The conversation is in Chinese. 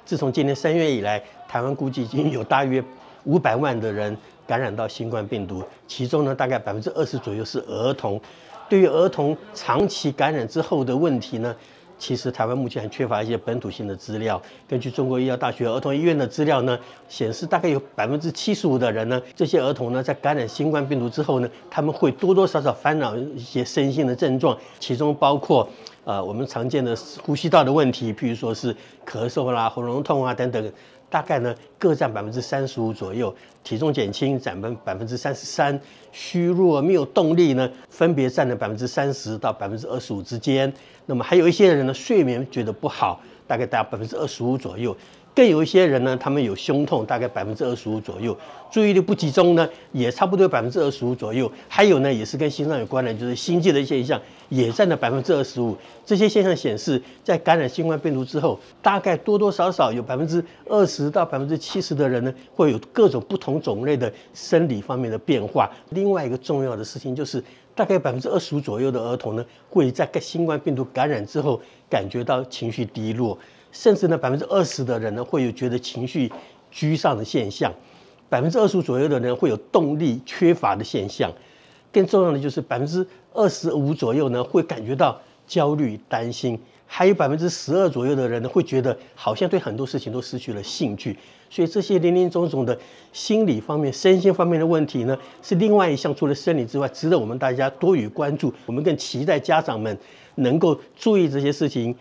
自从今年3月以来，台湾估计已经有大约500万的人感染到新冠病毒，其中呢大概20%左右是儿童。对于儿童长期感染之后的问题呢，其实台湾目前还缺乏一些本土性的资料。根据中国医药大学儿童医院的资料呢，显示大概有75%的人呢，这些儿童呢在感染新冠病毒之后呢，他们会多多少少烦恼一些身心的症状，其中包括我们常见的呼吸道的问题，譬如说是咳嗽啦、喉咙痛啊等等。大概呢各占35%左右，体重减轻占33%，虚弱没有动力呢，分别占了30%到25%之间。那么还有一些人呢，睡眠觉得不好，大概25%左右。更有一些人呢，他们有胸痛，大概25%左右，注意力不集中呢，也差不多25%左右。还有呢，也是跟心脏有关的，就是心悸的现象，也占了25%。这些现象显示，在感染新冠病毒之后，大概多多少少有20%到70%的人呢，会有各种不同种类的生理方面的变化。另外一个重要的事情就是，大概25%左右的儿童呢，会在新冠病毒感染之后感觉到情绪低落。甚至呢，20%的人呢会有觉得情绪居上的现象，25%左右的人会有动力缺乏的现象，更重要的就是25%左右呢会感觉到焦虑担心，还有12%左右的人呢会觉得好像对很多事情都失去了兴趣。所以这些林林总总的心理方面、身心方面的问题呢，是另外一项除了生理之外，值得我们大家多予关注。我们更期待家长们能够注意这些事情，